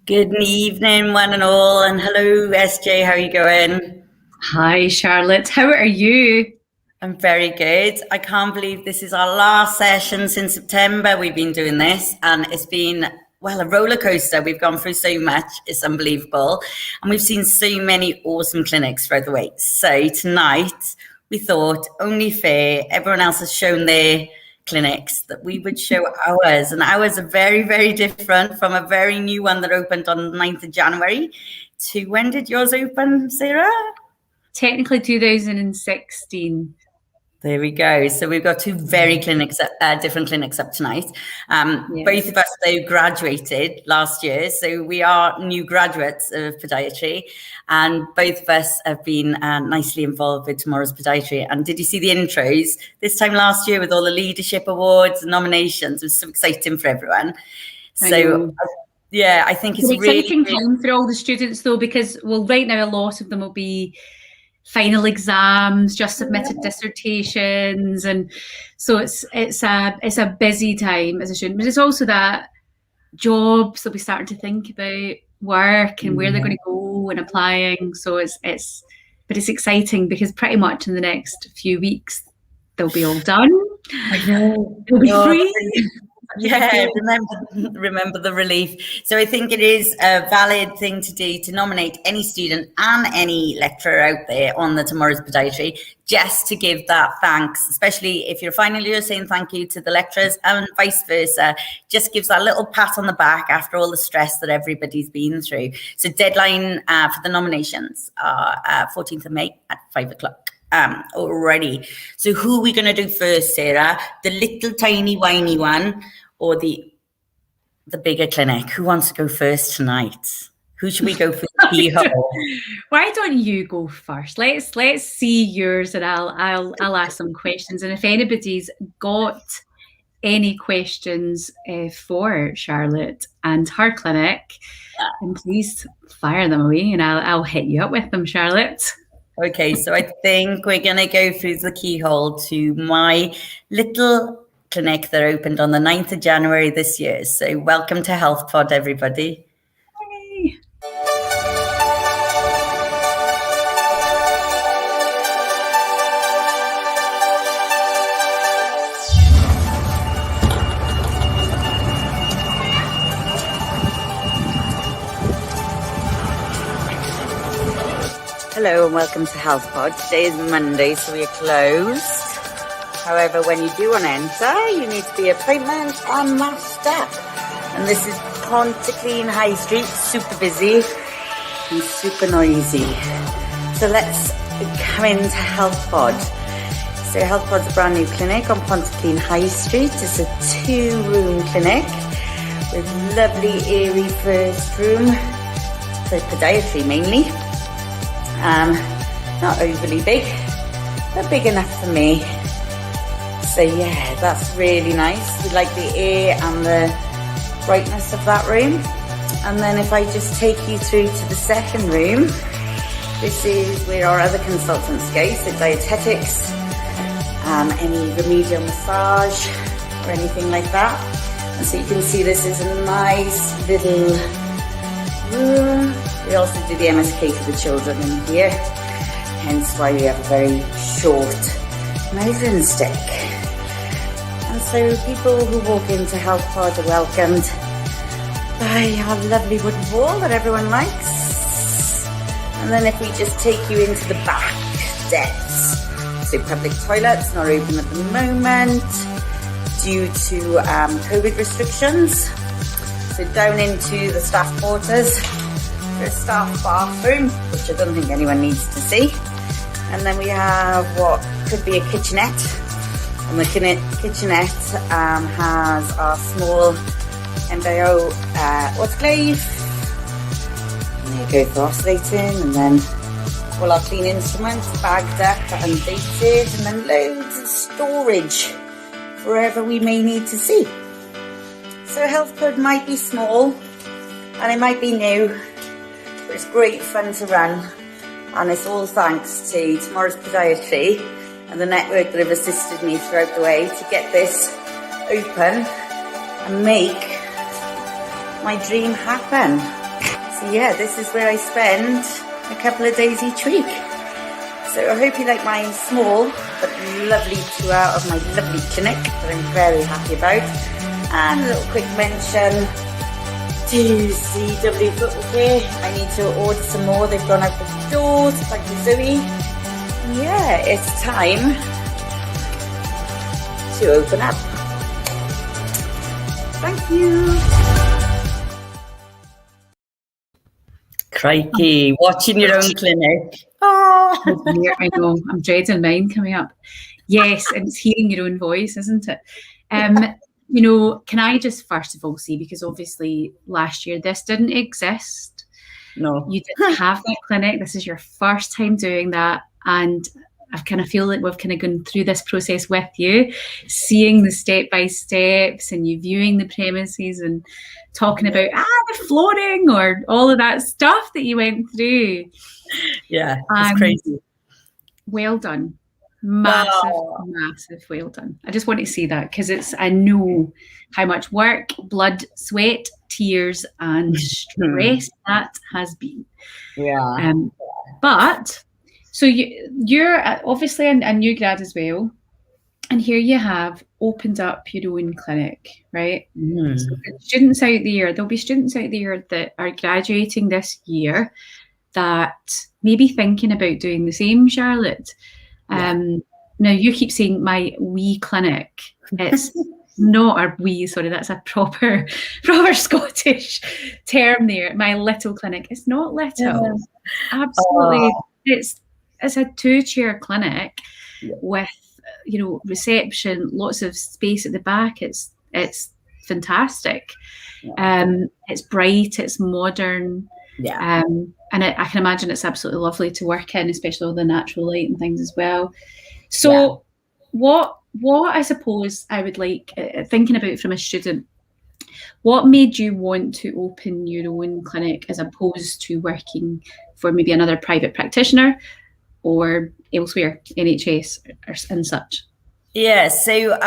Good evening, one and all, and hello, SJ. How are you going? Hi, Charlotte. How are you? I'm very good. I can't believe this is our last session since September. We've been doing this, and it's been, well, a roller coaster. We've gone through so much. It's unbelievable. And we've seen so many awesome clinics throughout the week. So tonight, we thought, only fair, everyone else has shown their clinics, that we would show ours. And ours are very, very different from a very new one that opened on the 9th of January to when did yours open, Sarah? Technically 2016. There we go. So we've got two very different clinics up tonight. Both of us, though, graduated last year. So we are new graduates of podiatry. And both of us have been nicely involved with tomorrow's podiatry. And did you see the intros this time last year with all the leadership awards and nominations? It was so exciting for everyone. So, yeah, I think it's really exciting time for all the students, though, because, well, right now a lot of them will be final exams, just submitted dissertations, and so it's a busy time as a student. But it's also that jobs they'll be starting to think about work and where they're going to go and applying. So it's exciting because pretty much in the next few weeks they'll be all done. I know. They'll be free. Yeah, remember the relief. So I think it is a valid thing to do to nominate any student and any lecturer out there on the Tomorrow's Podiatry, just to give that thanks, especially if you're final year, saying thank you to the lecturers and vice versa. Just gives that little pat on the back after all the stress that everybody's been through. So deadline for the nominations are 14th of May at 5 o'clock. Already. So who are we going to do first, Sarah? The little tiny whiny one or the bigger clinic? Who wants to go first tonight? Who should we go for the keyhole? Why don't you go first? Let's see yours, and I'll ask some questions. And if anybody's got any questions for Charlotte and her clinic, then please fire them away, and I'll hit you up with them, Charlotte. Okay, so I think we're going to go through the keyhole to my little clinic that opened on the 9th of January this year. So welcome to Health Pod, everybody. Hey. Hello and welcome to Health Pod. Today is Monday, so we are closed. However, when you do want to enter, you need to be appointment and masked up. And this is Pontyclean High Street, super busy and super noisy. So let's come into Health Pod. So Health Pod's a brand new clinic on Pontyclean High Street. It's a 2-room clinic with lovely airy first room for podiatry mainly. Not overly big, but big enough for me. So yeah, that's really nice. We like the air and the brightness of that room. And then if I just take you through to the second room, this is where our other consultants go, so dietetics, any remedial massage or anything like that. And so you can see this is a nice little room. We also do the MSK for the children in here, hence why we have a very short measuring stick. And so people who walk into Health Pod are welcomed by our lovely wooden wall that everyone likes. And then if we just take you into the back steps, so public toilets not open at the moment due to COVID restrictions. So down into the staff quarters, for a staff bathroom, which I don't think anyone needs to see. And then we have what could be a kitchenette. And the kitchenette has our small embryo autoclave. And there you go for oscillating. And then all our clean instruments bagged up and dated. And then loads of storage for wherever we may need to see. So Health Pod might be small and it might be new, but it's great fun to run, and it's all thanks to Tomorrow's Podiatry and the network that have assisted me throughout the way to get this open and make my dream happen. So yeah, this is where I spend a couple of days each week. So I hope you like my small but lovely tour of my lovely clinic that I'm very happy about. And a little quick mention to CW Football Care. I need to order some more. They've gone out the doors. Thank you, Zoe. And yeah, it's time to open up. Thank you. Crikey, watching your own clinic. Oh. I know, I'm dreading mine coming up. Yes, and it's hearing your own voice, isn't it? You know, can I just first of all say, because obviously last year this didn't exist. No. You didn't have that clinic. This is your first time doing that. And I kind of feel like we've kind of gone through this process with you, seeing the step-by-steps and you viewing the premises and talking about the flooring or all of that stuff that you went through. Yeah, it's crazy. Well done. Massive well done. I just want to say that because I know how much work, blood, sweat, tears and stress that has been. Yeah. But so you're obviously a new grad as well. And here you have opened up your own clinic, right? Mm. So students out there, there'll be students out there that are graduating this year that may be thinking about doing the same, Charlotte. Yeah. Now you keep saying my wee clinic. It's not a wee, sorry, that's a proper Scottish term there. My little clinic. It's not little. Yeah. Absolutely. It's a 2-chair clinic with, you know, reception, lots of space at the back. It's fantastic. Yeah. It's bright, it's modern. Yeah. And I can imagine it's absolutely lovely to work in, especially all the natural light and things as well. So what I suppose I would like, thinking about from a student, what made you want to open your own clinic as opposed to working for maybe another private practitioner or elsewhere, NHS and such? Yeah, so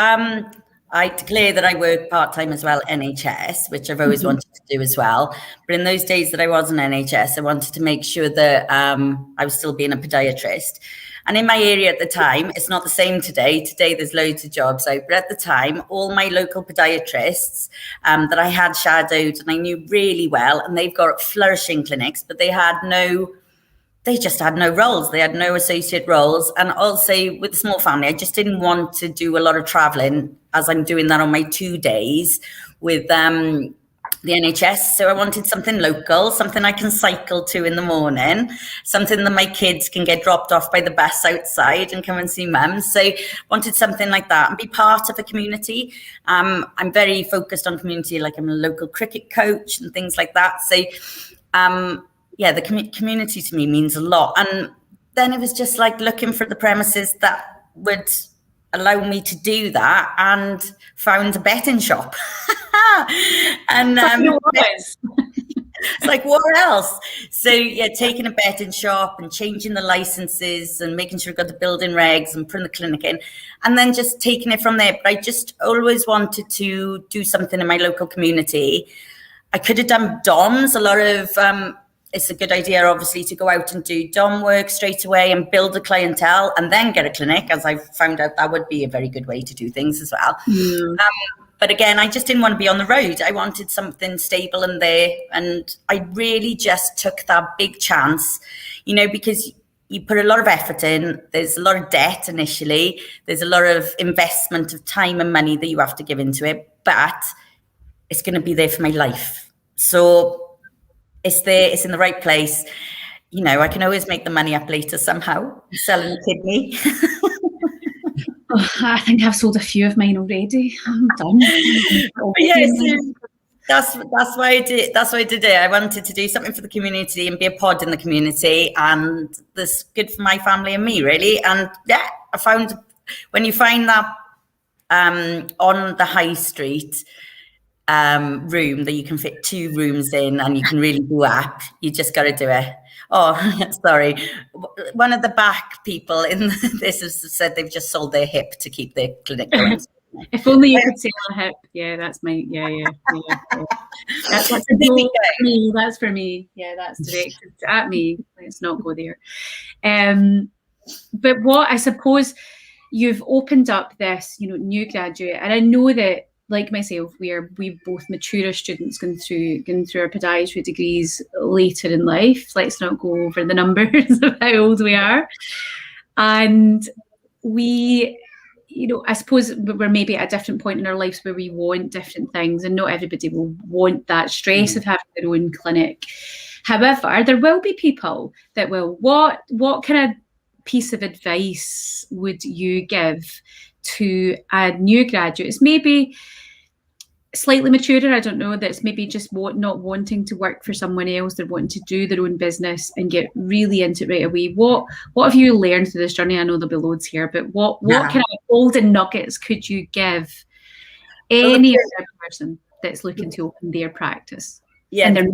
I declare that I work part-time as well, NHS, which I've always wanted to do as well. But in those days that I was in NHS, I wanted to make sure that I was still being a podiatrist. And in my area at the time, it's not the same today. Today, there's loads of jobs out. But at the time, all my local podiatrists that I had shadowed and I knew really well, and they've got flourishing clinics, but they just had no roles. They had no associate roles. And also with a small family, I just didn't want to do a lot of traveling as I'm doing that on my 2 days with the NHS. So I wanted something local, something I can cycle to in the morning, something that my kids can get dropped off by the bus outside and come and see mum. So I wanted something like that and be part of a community. I'm very focused on community, like I'm a local cricket coach and things like that. So the community to me means a lot. And then it was just like looking for the premises that would allow me to do that, and found a betting shop. And it's like, what else? So yeah, taking a betting shop and changing the licenses and making sure I got the building regs and putting the clinic in, and then just taking it from there. But I just always wanted to do something in my local community. I could have done DOMs. A lot of it's a good idea, obviously, to go out and do DOM work straight away and build a clientele and then get a clinic, as I found out that would be a very good way to do things as well. Mm. But again, I just didn't want to be on the road. I wanted something stable in there. And I really just took that big chance, you know, because you put a lot of effort in. There's a lot of debt initially. There's a lot of investment of time and money that you have to give into it. But it's going to be there for my life. So it's there, it's in the right place. You know, I can always make the money up later somehow, selling a kidney. I think I've sold a few of mine already. I'm done. That's why I did. That's why I did it. I wanted to do something for the community and be a pod in the community, and this good for my family and me, really. And yeah, I found when you find that on the high street room that you can fit 2 rooms in and you can really do up, you just got to do it. Oh, sorry. One of the back people in this has said they've just sold their hip to keep their clinic going. If only you could sell a hip. Yeah, that's my, yeah. That's a goal for me. That's for me. Yeah, that's directed at me. Let's not go there. But what I suppose you've opened up this, new graduate, and I know that, like myself, we've both maturer students going through our podiatry degrees later in life. Let's not go over the numbers of how old we are. And we, I suppose we're maybe at a different point in our lives where we want different things, and not everybody will want that stress of having their own clinic. However, there will be people that will. What kind of piece of advice would you give to a new graduate? It's maybe slightly maturer, I don't know, that's maybe just not wanting to work for someone else. They're wanting to do their own business and get really into it right away. What have you learned through this journey? I know there'll be loads here, but what kind of golden nuggets could you give any other person that's looking to open their practice? Yeah, and they're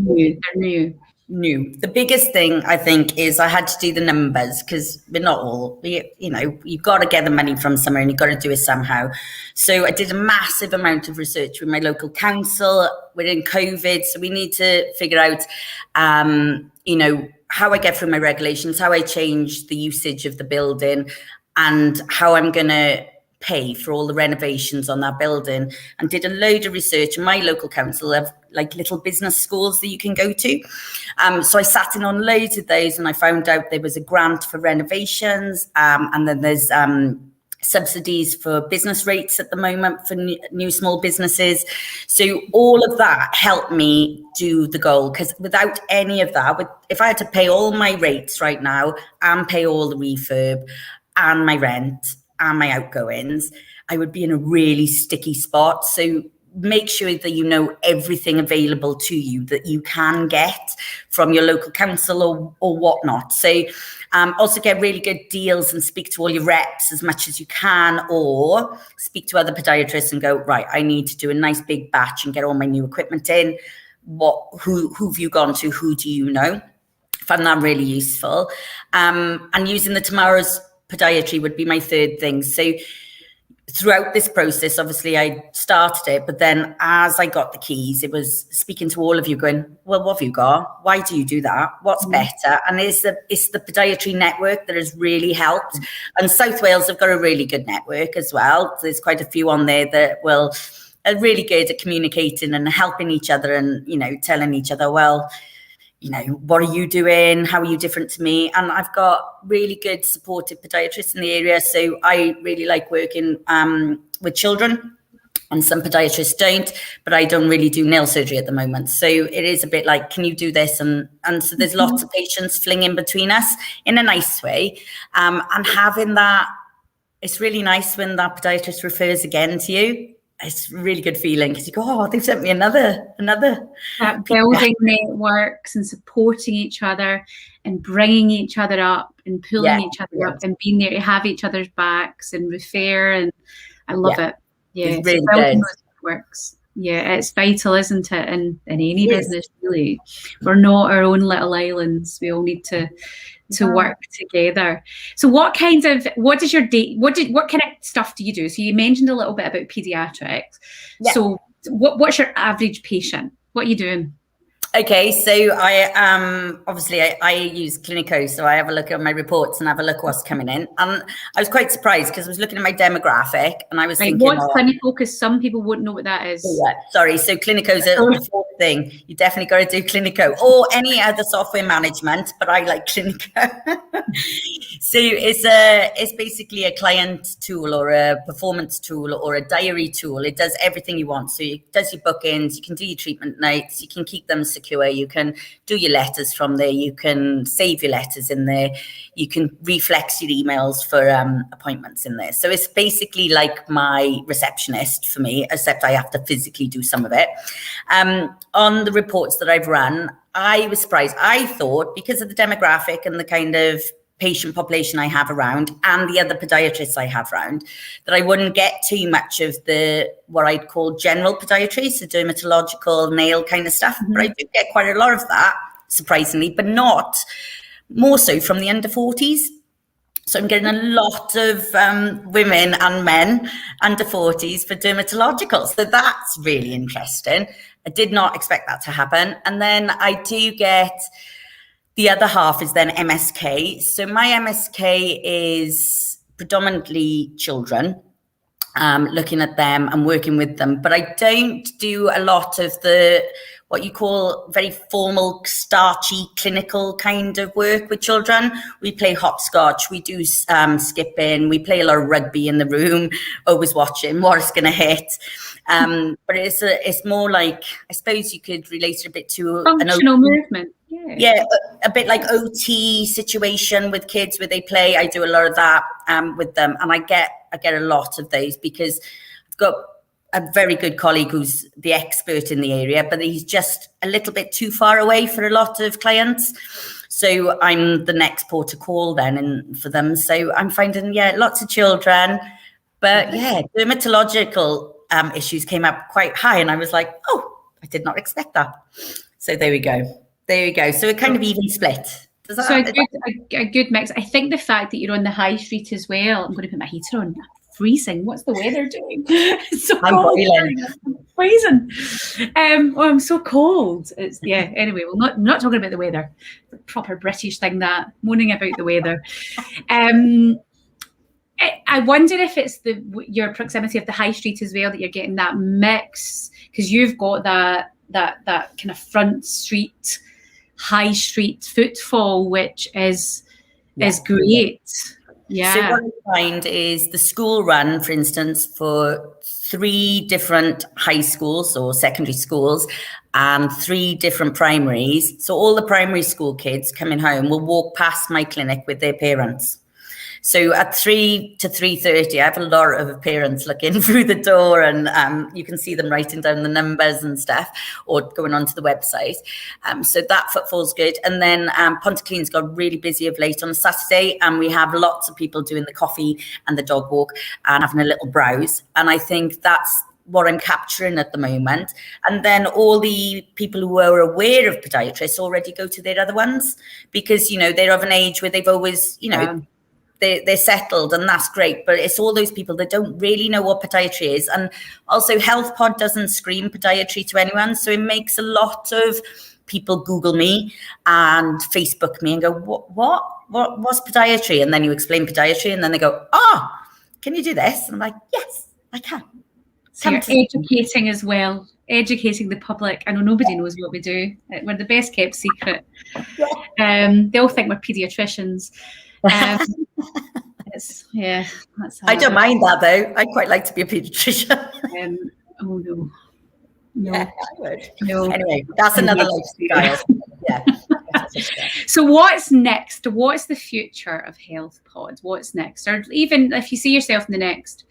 new. The biggest thing, I think, is I had to do the numbers, because we're not all, you've got to get the money from somewhere and you've got to do it somehow. So I did a massive amount of research with my local council. We're in COVID, so we need to figure out, how I get through my regulations, how I change the usage of the building, and how I'm going to pay for all the renovations on that building, and did a load of research. And my local council have like little business schools that you can go to. So I sat in on loads of those, and I found out there was a grant for renovations, and then there's subsidies for business rates at the moment for new small businesses. So all of that helped me do the goal, because without any of that, if I had to pay all my rates right now and pay all the refurb and my rent and my outgoings, I would be in a really sticky spot. So make sure that you know everything available to you that you can get from your local council or whatnot. So also get really good deals and speak to all your reps as much as you can, or speak to other podiatrists and go, right, I need to do a nice big batch and get all my new equipment in. Who have you gone to? Who do you know? Found that really useful. And using the Tomorrow's Podiatry would be my third thing. So throughout this process, obviously I started it, but then as I got the keys, it was speaking to all of you going, well, what have you got? Why do you do that? What's better? And it's the podiatry network that has really helped. And South Wales have got a really good network as well. There's quite a few on there that are really good at communicating and helping each other, and, telling each other, well, what are you doing? How are you different to me? And I've got really good supportive podiatrists in the area. So I really like working with children, and some podiatrists don't, but I don't really do nail surgery at the moment. So it is a bit like, can you do this? And so there's lots of patients flinging between us in a nice way. And having that, it's really nice when that podiatrist refers again to you. It's a really good feeling, because you go, oh, they've sent me another. That building networks and supporting each other and bringing each other up and pulling each other up and being there to have each other's backs and refer. And I love it. Yeah, it's really good. Networks. Yeah, it's vital, isn't it? In any business, really. We're not our own little islands. We all need to work together. So what kind of stuff do you do? So you mentioned a little bit about pediatrics. Yeah. So what's your average patient? What are you doing? Okay, so I use Clinico, so I have a look at my reports and have a look what's coming in. And I was quite surprised, because I was looking at my demographic and I was thinking, what's Clinico? Because some people wouldn't know what that is. Yeah, sorry. So Clinico's a fourth thing. You definitely got to do Clinico or any other software management, but I like Clinico. So it's basically a client tool or a performance tool or a diary tool. It does everything you want. So it does your bookings, you can do your treatment notes, you can keep them secure, you can do your letters from there, you can save your letters in there, you can reflex your emails for appointments in there. So it's basically like my receptionist for me, except I have to physically do some of it. On the reports that I've run, I was surprised. I thought, because of the demographic and the kind of patient population I have around and the other podiatrists I have around, that I wouldn't get too much of the what I'd call general podiatry, so dermatological, nail kind of stuff. But I do get quite a lot of that, surprisingly, but not more so from the under 40s. So I'm getting a lot of women and men under 40s for dermatological. So that's really interesting. I did not expect that to happen. And then I do get, the other half is then MSK. So my MSK is predominantly children, looking at them and working with them. But I don't do a lot of the what you call very formal, starchy, clinical kind of work with children. We play hopscotch, we do skipping, we play a lot of rugby in the room, always watching what's going to hit. But it's more like, I suppose you could relate it a bit to functional movement. Yeah, a bit like OT situation with kids where they play. I do a lot of that with them, and I get a lot of those because I've got a very good colleague who's the expert in the area, but he's just a little bit too far away for a lot of clients. So I'm the next port of call then for them. So I'm finding, lots of children, but dermatological issues came up quite high, and I was like, oh, I did not expect that. So there we go. So it kind of even split. A good mix. I think the fact that you're on the high street as well. I'm going to put my heater on. Freezing. What's the weather doing? It's so cold. I'm freezing. I'm so cold. It's Anyway, we're not talking about the weather. The proper British thing, that moaning about the weather. I wonder if it's your proximity of the high street as well that you're getting that mix, because you've got that kind of front street, high street footfall, which is great. Yeah. So what I find is the school run, for instance, for 3 different high schools or secondary schools and 3 different primaries. So all the primary school kids coming home will walk past my clinic with their parents. So at 3 to 3:30, I have a lot of parents looking through the door, and you can see them writing down the numbers and stuff, or going onto the website. So that footfall's good. And then Pontyclean's got really busy of late on a Saturday, and we have lots of people doing the coffee and the dog walk and having a little browse. And I think that's what I'm capturing at the moment. And then all the people who are aware of podiatrists already go to their other ones, because, they're of an age where they've always, they're settled, and that's great. But it's all those people that don't really know what podiatry is. And also Health Pod doesn't scream podiatry to anyone. So it makes a lot of people Google me and Facebook me and go, what's podiatry? And then you explain podiatry, and then they go, can you do this? And I'm like, yes, I can. So you're educating as well, educating the public. I know nobody knows what we do. We're the best kept secret. They all think we're paediatricians. I don't mind that though. I quite like to be a paediatrician. Oh no. Yeah, I would. No. Anyway, that's another lifestyle. Yeah. So what's next? What's the future of Health Pod? What's next? Or even if you see yourself in the next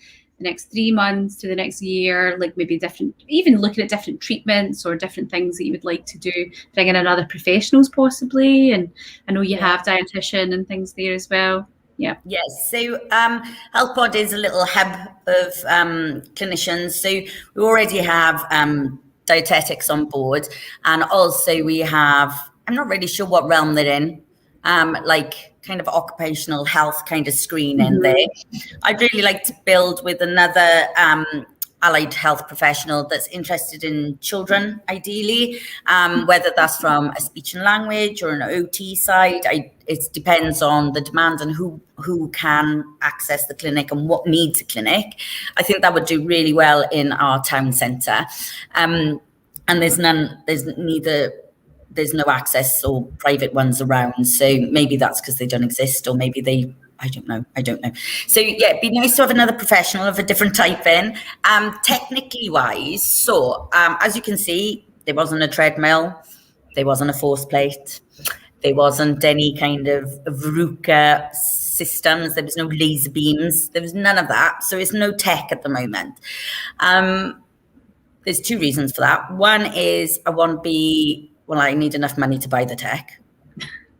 3 months to the next year, like maybe even looking at different treatments or different things that you would like to do, bring in other professionals possibly. And I know you have dietitian and things there as well. Yeah. Yes. So Health Pod is a little hub of clinicians. So we already have dietetics on board, and also we have, I'm not really sure what realm they're in, like kind of occupational health kind of screening there. I'd really like to build with another allied health professional that's interested in children, ideally, whether that's from a speech and language or an OT side. It depends on the demand and who can access the clinic and what needs a clinic. I think that would do really well in our town centre. And there's no access or private ones around. So maybe that's because they don't exist, or maybe I don't know. So yeah, it'd be nice to have another professional of a different type in. Technically wise, so as you can see, there wasn't a treadmill, there wasn't a force plate, there wasn't any kind of VRUCA systems, there was no laser beams, there was none of that. So it's no tech at the moment. There's 2 reasons for that. One is I need enough money to buy the tech.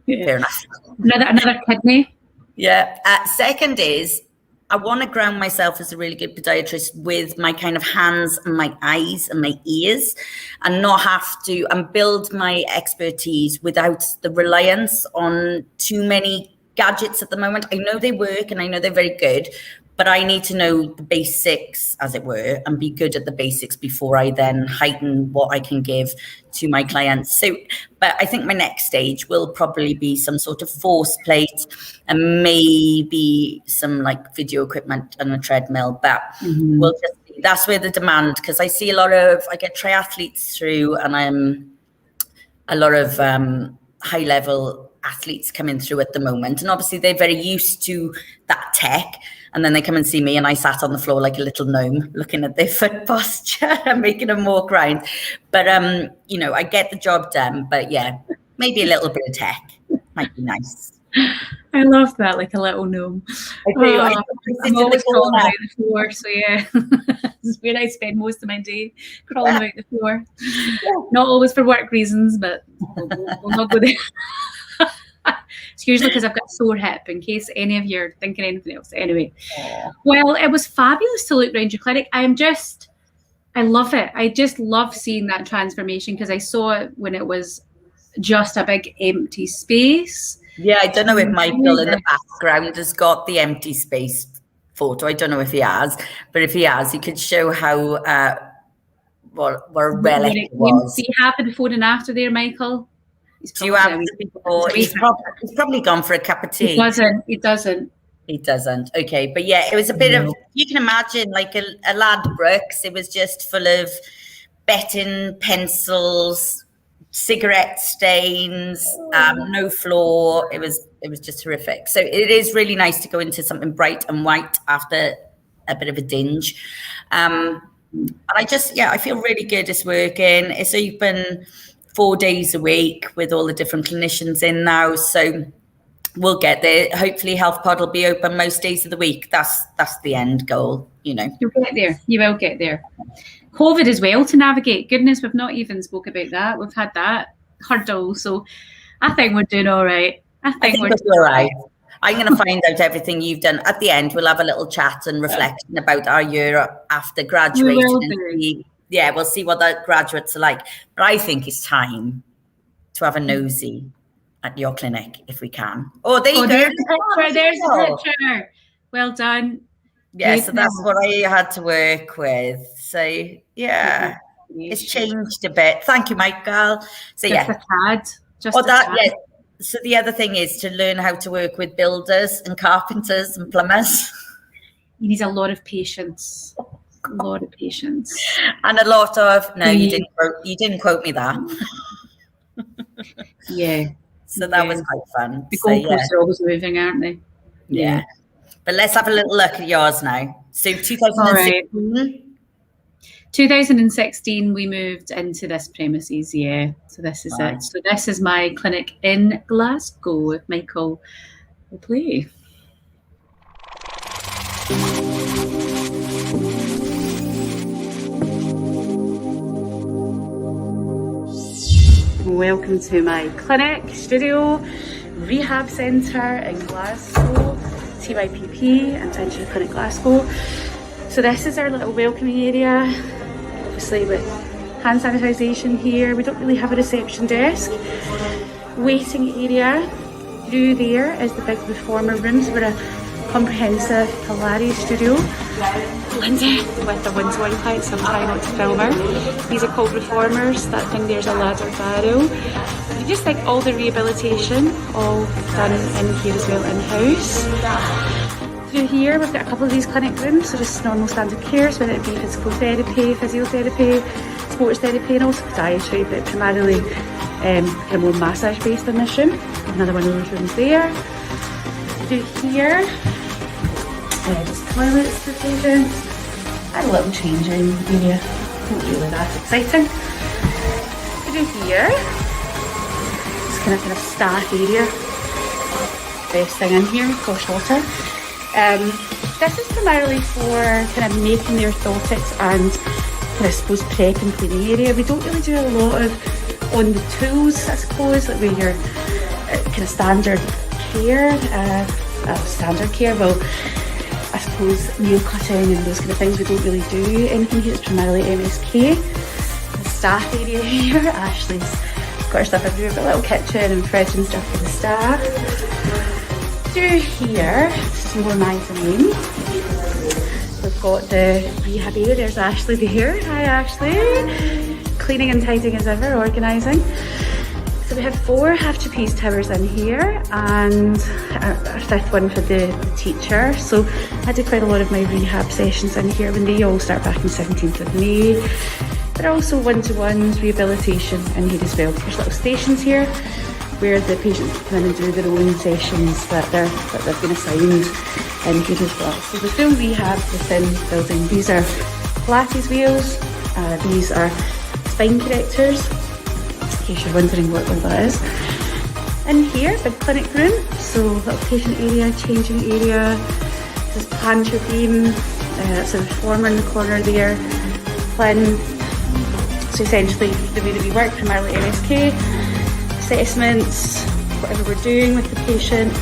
Yeah. Fair enough. Another kidney. Yeah. Second is, I want to ground myself as a really good podiatrist with my kind of hands and my eyes and my ears, and not have to, and build my expertise without the reliance on too many gadgets at the moment. I know they work and I know they're very good, but I need to know the basics, as it were, and be good at the basics before I then heighten what I can give to my clients. So, but I think my next stage will probably be some sort of force plate and maybe some like video equipment and a treadmill. But we'll just see. That's where the demand, because I see I get triathletes through, and I'm a lot of high level athletes coming through at the moment. And obviously they're very used to that tech. And then they come and see me and I sat on the floor like a little gnome looking at their foot posture and making them walk around. But, I get the job done. But yeah, maybe a little bit of tech might be nice. I love that, like a little gnome. I do. I'm always crawling about the floor, so yeah. This is where I spend most of my day, crawling about the floor. Yeah. Not always for work reasons, but we'll not go there. It's usually because I've got a sore hip, in case any of you are thinking anything else. Anyway, well, it was fabulous to look around your clinic. I love it. I just love seeing that transformation, because I saw it when it was just a big empty space. Yeah, I don't know if Michael in the background has got the empty space photo. I don't know if he has, but if he has, he could show how what a relic it was. Do you have the before and after there, Michael? Do you have the before? He's probably gone for a cup of tea. He doesn't. Okay, but yeah, it was a bit of, you can imagine like a lad brooks. It was just full of betting, pencils, cigarette stains, no floor. It was just horrific. So it is really nice to go into something bright and white after a bit of a dinge. And I feel really good. It's working. It's open 4 days a week with all the different clinicians in now. So we'll get there. Hopefully Health Pod will be open most days of the week. That's the end goal, You'll get there. You will get there. COVID as well to navigate. Goodness, we've not even spoke about that. We've had that hurdle. So I think we're doing all right. I think we're doing all right. I'm going to find out everything you've done. At the end, we'll have a little chat and reflection about our year after graduating. We'll see what the graduates are like. But I think it's time to have a nosy at your clinic if we can. Oh, there you go. There's the picture. Well done. Yeah, so that's what I had to work with. So, yeah, it's changed a bit. Thank you, Michael. So, just a tad. Yeah. So the other thing is to learn how to work with builders and carpenters and plumbers. You need a lot of patience. A lot of patience. And a lot of you didn't quote me that. Yeah. So that was quite fun. The goalposts are always moving, aren't they? Yeah. But let's have a little look at yours now. So 2016. 2016 we moved into this premises, So this is it. So this is my clinic in Glasgow with Michael will play. Welcome to my clinic, studio, rehab centre in Glasgow, TYPP, Intensive Clinic Glasgow. So this is our little welcoming area, obviously with hand sanitisation here. We don't really have a reception desk. Waiting area, through there is the big reformer rooms. We're a comprehensive Pilates studio. Lindsay with the one-to-one clients, so I'm trying not to film her. These are called reformers. That thing there's a ladder barrel. Just like all the rehabilitation, all done in here as well, in-house. Through here we've got a couple of these clinic rooms, so just normal standard care, so whether it be physical therapy, physiotherapy, sports therapy, and also podiatry, but primarily kind of more massage based in this room. Another one of those rooms there. Through here, just toilets for patients, and a little changing area. Not really that exciting. Through here, it's kind of staff area. Best thing in here, gosh water. This is primarily for kind of making the orthotics and kind of, I suppose, prep and cleaning area. We don't really do a lot of on the tools, I suppose, like where you're kind of standard care. Well, I suppose nail cutting and those kind of things, we don't really do anything here. It's primarily MSK. The staff area here, Ashley's got her stuff everywhere, but a little kitchen and fridge and stuff for the staff. through here to more mezzanine. We've got the rehab area. There's Ashley here. Hi Ashley. Cleaning and tidying as ever, organising. So we have 4 half trapeze towers in here and a 5th one for the teacher. So I did quite a lot of my rehab sessions in here when they all start back on 17th of May. There are also one-to-ones, rehabilitation in here as well. There's little stations here where the patients come in and do their own sessions that they've been assigned in here as well. So the full rehab within the building. These are Pilates wheels, these are spine correctors, in case you're wondering what that is. In here, big clinic room, so little patient area, changing area. This is plantar beam, it's a reformer in the corner there. Plinth. So essentially the way that we work, primarily MSK, assessments, whatever we're doing with the patient,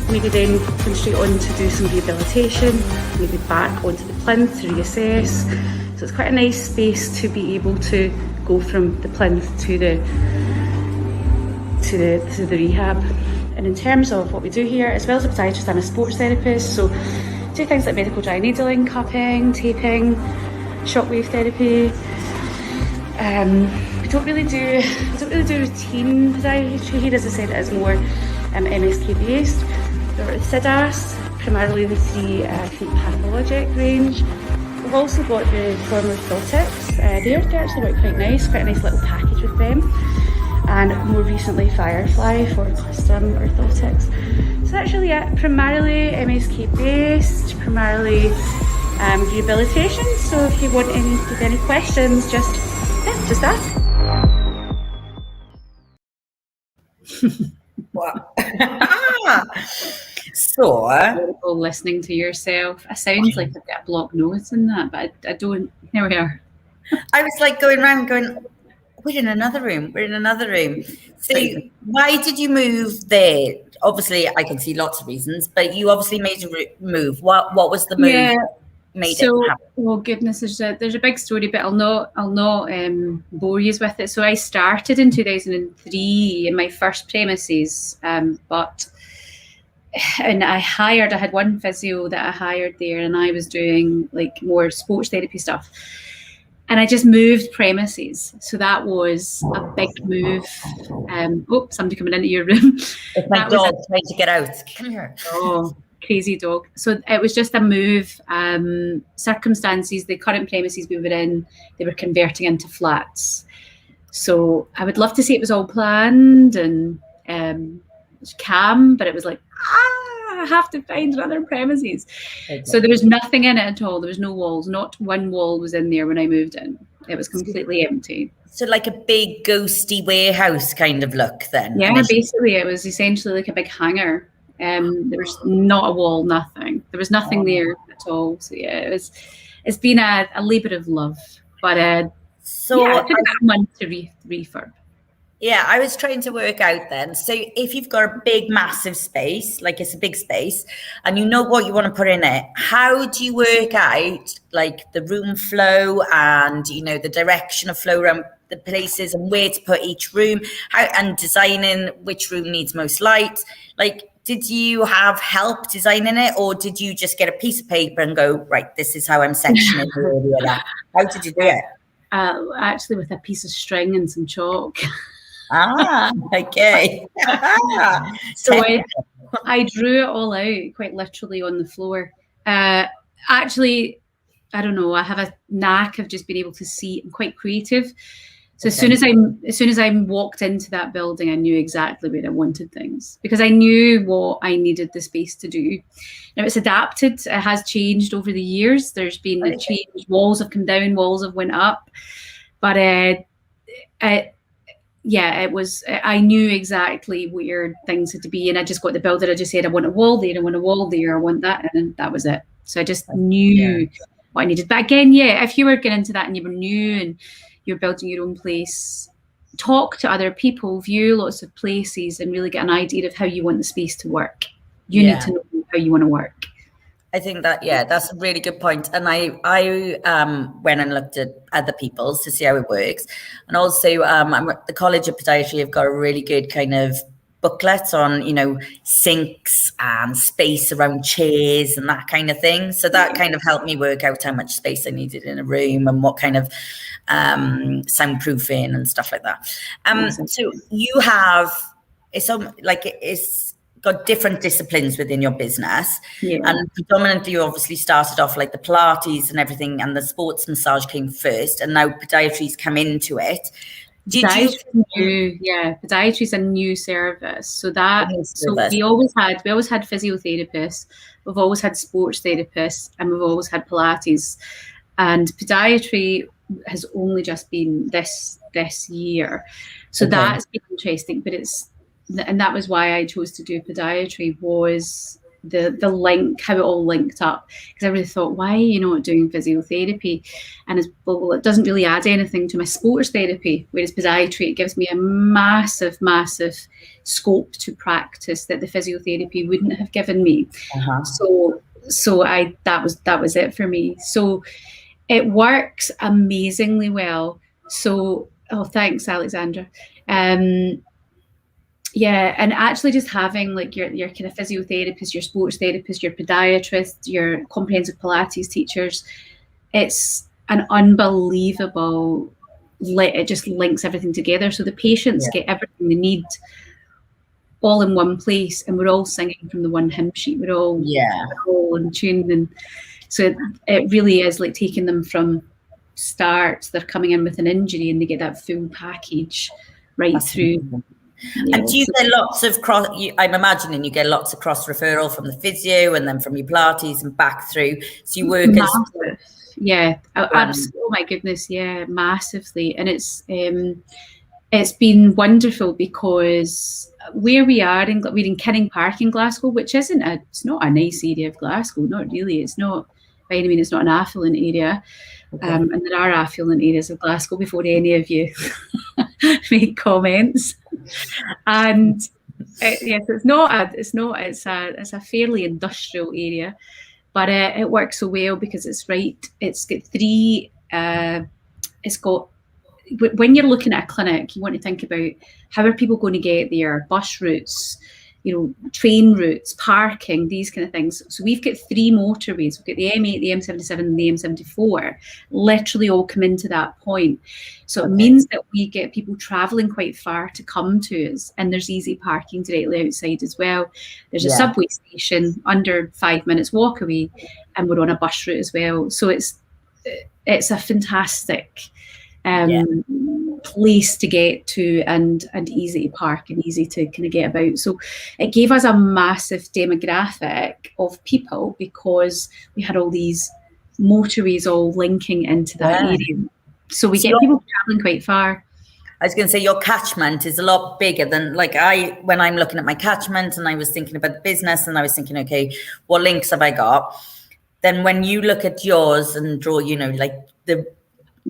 maybe then going straight on to do some rehabilitation, maybe back onto the plinth to reassess. So it's quite a nice space to be able to go from the plinth to the rehab. And in terms of what we do here, as well as a podiatrist, I'm a sports therapist, so do things like medical dry needling, cupping, taping, shockwave therapy. We don't really do routine podiatry here. As I said, it is more MSK based. There are SIDAS, primarily the 3 pathologic range. We've also got the former orthotics. They actually work quite nice, quite a nice little package with them. And more recently Firefly for custom orthotics. So that's really it. Primarily MSK based, primarily rehabilitation. So if you want any questions, just ask. Wow. So, listening to yourself. I sound like I've got a blocked nose in that, but I don't. Here we are. I was like going around going, we're in another room. So why did you move there? Obviously, I can see lots of reasons, but you obviously made a move. What was the move? Yeah. Made it happen? Oh goodness, there's a big story, but I'll not bore you with it. So I started in 2003 in my first premises, and I had one physio that I hired there, and I was doing like more sports therapy stuff. And I just moved premises. So that was a big move. Somebody coming into your room. It's my dog trying to get out. Come here. Oh, crazy dog. So it was just a move. Circumstances, the current premises we were in, they were converting into flats. So I would love to say it was all planned and calm, but it was like, I have to find another premises. Okay. So there was nothing in it at all. There was no walls. Not one wall was in there when I moved in. It was completely empty. So like a big ghosty warehouse kind of look then? Yeah, basically it was essentially like a big hangar. There was not a wall, nothing. There was nothing there at all. So yeah, it's been a labour of love. But it took about a month to refurb. Yeah, I was trying to work out then. So if you've got a big, massive space, like it's a big space, and you know what you want to put in it, how do you work out like the room flow and, the direction of flow around the places and where to put each room, and designing which room needs most light? Like, did you have help designing it, or did you just get a piece of paper and go, right, this is how I'm sectioning the area? How did you do it? Actually, with a piece of string and some chalk. Okay. So I drew it all out quite literally on the floor. Actually, I don't know. I have a knack of just being able to see. I'm quite creative. So as soon as I walked into that building, I knew exactly where I wanted things because I knew what I needed the space to do. Now it's adapted. It has changed over the years. There's been a change. Walls have come down. Walls have went up. But it was, I knew exactly where things had to be, and I just got the builder. I just said, I want a wall there, I want a wall there, I want that, and that was it. So I just knew what I needed. But again, if you were getting into that and you were new and you're building your own place, talk to other people, view lots of places, and really get an idea of how you want the space to work. You need to know how you want to work. I think that, that's a really good point. And I went and looked at other people's to see how it works. And also the College of Podiatry have got a really good kind of booklets on, you know, sinks and space around chairs and that kind of thing. So that kind of helped me work out how much space I needed in a room and what kind of soundproofing and stuff like that. So you have, it's got different disciplines within your business, and predominantly you obviously started off like the Pilates and everything, and the sports massage came first, and now podiatry's come into it. Podiatry is a new service. So we always had physiotherapists, we've always had sports therapists, and we've always had Pilates. And podiatry has only just been this year. So that's been interesting, and that was why I chose to do podiatry, was the link, how it all linked up. Because I really thought, why are you not doing physiotherapy? And it doesn't really add anything to my sports therapy, whereas podiatry, it gives me a massive scope to practice that the physiotherapy wouldn't have given me. So that was it for me. So it works amazingly well. So thanks, Alexandra. And actually just having like your kind of physiotherapist, your sports therapist, your podiatrist, your comprehensive Pilates teachers, it's an unbelievable, it just links everything together. So the patients get everything they need all in one place, and we're all singing from the one hymn sheet. We're all in tune. And so it really is like taking them from start, they're coming in with an injury and they get that full package right through. And do you get lots of I'm imagining you get lots of cross referral from the physio and then from your Pilates and back through. So you work absolutely. Oh my goodness, massively. And it's been wonderful because where we are we're in Kinning Park in Glasgow, which it's not a nice area of Glasgow, not really. It's not, by any means, it's not an affluent area. And there are affluent areas of Glasgow before any of you make comments. And it's a fairly industrial area, but it works so well because it's got three. When you're looking at a clinic, you want to think about how are people going to get there, bus routes, train routes, parking, these kind of things. So we've got three motorways. We've got the M8, the M77 and the M74, literally all come into that point. So it means that we get people travelling quite far to come to us, and there's easy parking directly outside as well. There's a subway station under 5 minutes walk away, and we're on a bus route as well. So it's a fantastic place to get to, and easy to park and easy to kind of get about. So it gave us a massive demographic of people because we had all these motorways all linking into that area. So we get people traveling quite far. I was going to say your catchment is a lot bigger than when I'm looking at my catchment and I was thinking about the business and I was thinking, okay, what links have I got? Then when you look at yours and draw, the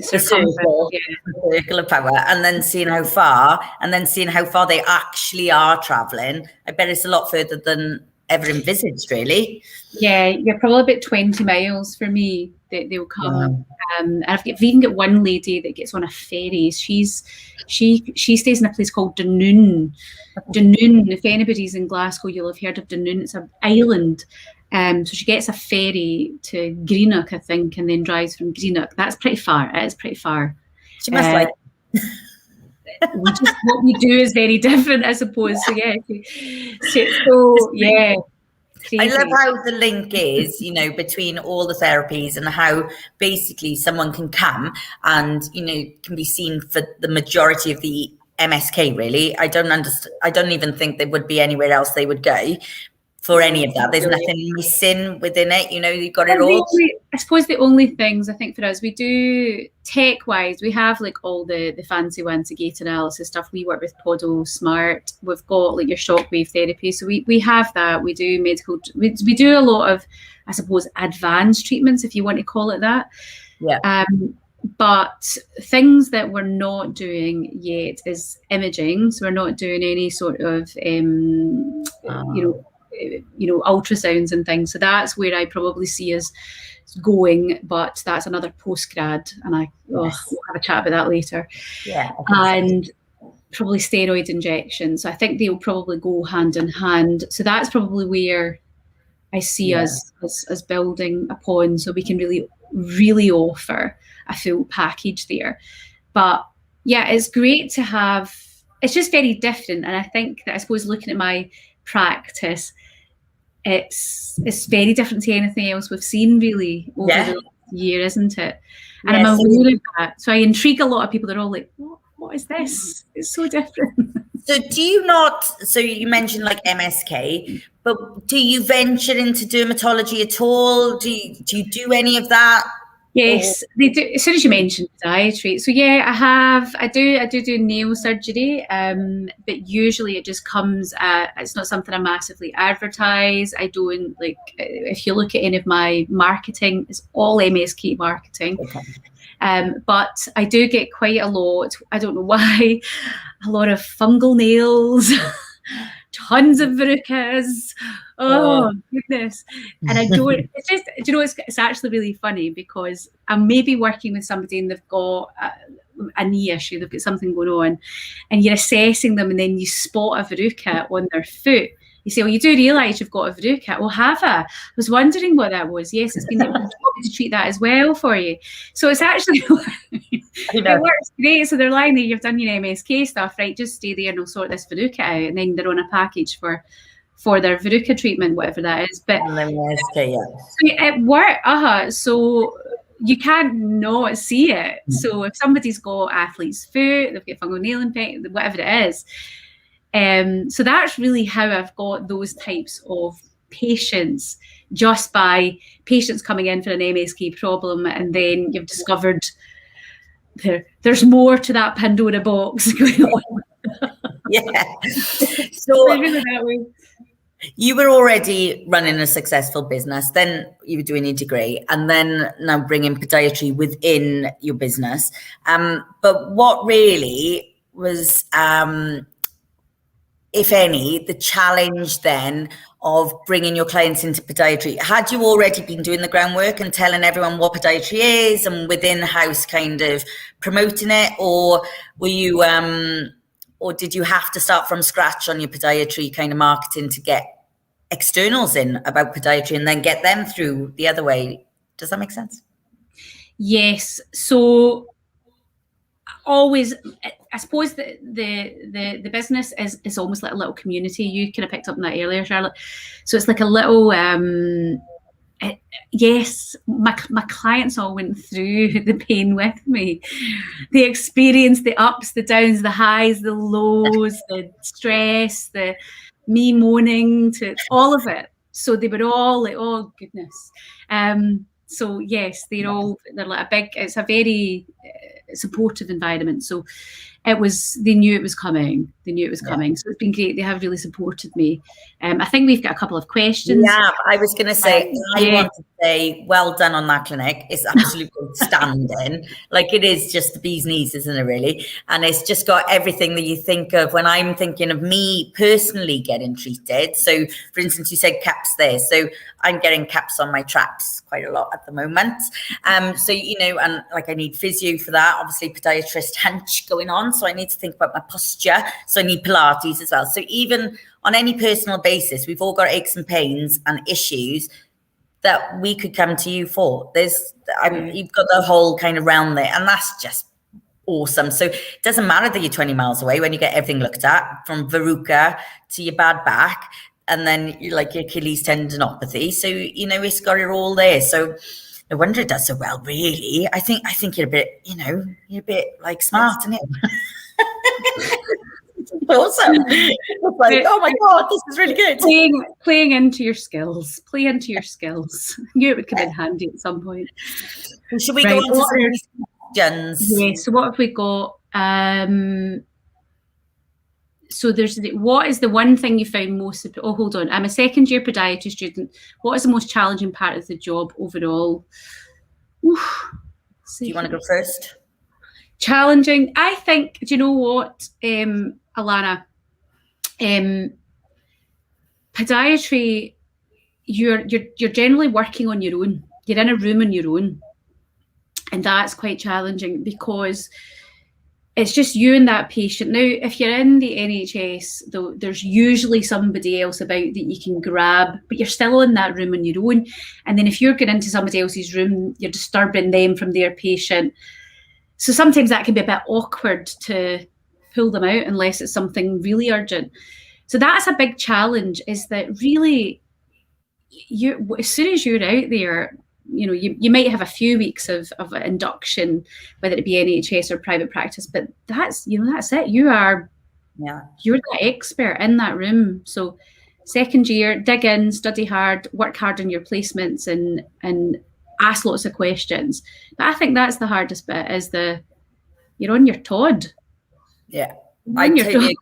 circle of power, and then seeing how far they actually are traveling, I bet it's a lot further than ever envisaged, really. Yeah, you're probably about 20 miles for me that they'll come. I've even got one lady that gets on a ferry. She stays in a place called Dunoon. Dunoon, if anybody's in Glasgow, you'll have heard of Dunoon. It's an island. So she gets a ferry to Greenock, I think, and then drives from Greenock. That's pretty far. It is pretty far. She must like. What we do is very different, I suppose. So yeah. Crazy. I love how the link is, between all the therapies and how basically someone can come and, can be seen for the majority of the MSK, really. I don't even think there would be anywhere else they would go for any of that. There's nothing missing within it, you've got it all. I suppose the only things I think for us, we do tech-wise, we have all the fancy ones, the gait analysis stuff. We work with Podo Smart. We've got your shockwave therapy. So we have that. We do medical, we do a lot of, I suppose, advanced treatments, if you want to call it that. Yeah. But things that we're not doing yet is imaging. So we're not doing any sort of, ultrasounds and things. So that's where I probably see us going, but that's another postgrad, and we'll have a chat about that later. Yeah. probably steroid injections. So I think they'll probably go hand in hand. So that's probably where I see us as building upon, so we can really offer a full package there. But yeah, it's great to have, it's just very different. And I think that, I suppose, looking at my practice, it's very different to anything else we've seen really over the last year, isn't it? And I'm aware of that. So I intrigue a lot of people. They're all like, what is this? It's so different. So do you not, so you mentioned like MSK, but do you venture into dermatology at all? Do you do any of that? Yes, they do. As soon as you mentioned podiatry, so yeah, I do nail surgery, but usually it just comes. It's not something I massively advertise. I don't like. If you look at any of my marketing, it's all MSK marketing. Okay. But I do get quite a lot. I don't know why. A lot of fungal nails. Tons of verrucas. Oh goodness. And I don't, it's just, do you know, it's actually really funny because I'm maybe working with somebody and they've got a knee issue, they've got something going on, and you're assessing them and then you spot a verruca on their foot. You say, well, you do realise you've got a verruca. Well, have I? I was wondering what that was. Yes, it's been able to treat that as well for you. So it's actually, it works great. So they're lying there, you've done your MSK stuff, right? Just stay there and we'll sort this verruca out. And then they're on a package for their verruca treatment, whatever that is. But MSK, so it worked. So you can't not see it. So if somebody's got athlete's foot, they've got fungal nail infection, whatever it is. So that's really how I've got those types of patients, just by patients coming in for an MSK problem, and then you've discovered there's more to that Pandora box going on. So really that way. You were already running a successful business, then you were doing your degree, and then now bringing podiatry within your business. But what really was, if any, the challenge then of bringing your clients into podiatry? Had you already been doing the groundwork and telling everyone what podiatry is and within house kind of promoting it, or were you, or did you have to start from scratch on your podiatry kind of marketing to get externals in about podiatry and then get them through the other way? Does that make sense? Yes. So always, I suppose the business is almost like a little community. You kind of picked up on that earlier, Charlotte. So it's like a little, yes, my clients all went through the pain with me. They experienced the ups, the downs, the highs, the lows, the stress, the me moaning, to all of it. So they were all like, oh goodness. So yes, they're like a big, it's a very supportive environment. So they knew it was coming. So it's been great. They have really supported me. I think we've got a couple of questions. Yeah, I was going to say, I want to say, well done on that clinic. It's absolutely standing. Like, it is just the bee's knees, isn't it, really? And it's just got everything that you think of when I'm thinking of me personally getting treated. So, for instance, you said caps there. So I'm getting caps on my traps quite a lot at the moment. So, you know, and like I need physio for that. Obviously, podiatrist hunch going on. So I need to think about my posture. So I need Pilates as well. So even on any personal basis, we've all got aches and pains and issues that we could come to you for. You've got the whole kind of realm there, and that's just awesome. So it doesn't matter that you're 20 miles away when you get everything looked at, from verruca to your bad back, and then you like your Achilles tendinopathy. So, you know, it's got it all there. So no wonder it does so well, really. I think you're a bit, you know, you're a bit like smart, isn't it? Awesome. It's like, oh my God, this is really good. Playing into your skills. Play into your skills. I knew it would come in handy at some point. Should we go on to some questions? Yeah, so what have we got? So what is the one thing you found most, hold on. I'm a second year podiatry student. What is the most challenging part of the job overall? Oof. Do you want to go first? Challenging. I think, do you know what, Alana? Podiatry, you're generally working on your own. You're in a room on your own. And that's quite challenging because it's just you and that patient. Now, if you're in the NHS, though, there's usually somebody else about that you can grab, but you're still in that room on your own. And then if you're going into somebody else's room, you're disturbing them from their patient. So sometimes that can be a bit awkward to pull them out unless it's something really urgent. So that's a big challenge, is that really, as soon as you're out there, you might have a few weeks of induction, whether it be NHS or private practice, but that's it. You're the expert in that room. So second year, dig in, study hard, work hard on your placements, and ask lots of questions. But I think that's the hardest bit, is you're on your Todd. Yeah, I totally agree.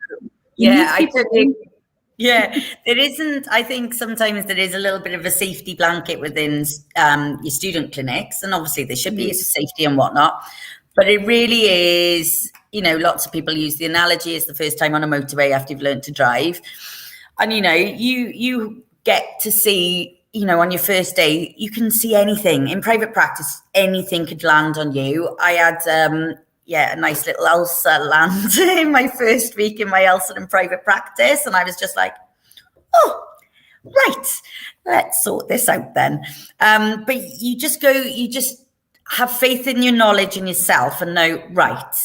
Yeah, I totally. Yeah, there isn't. I think sometimes there is a little bit of a safety blanket within your student clinics, and obviously there should be safety and whatnot. But it really is. Lots of people use the analogy as the first time on a motorway after you've learned to drive, and you get to see. On your first day, you can see anything. In private practice, anything could land on you. I had a nice little ulcer land in my first week in my ulcer in private practice. And I was just like, oh, right, let's sort this out then. But you just have faith in your knowledge and yourself and know, right,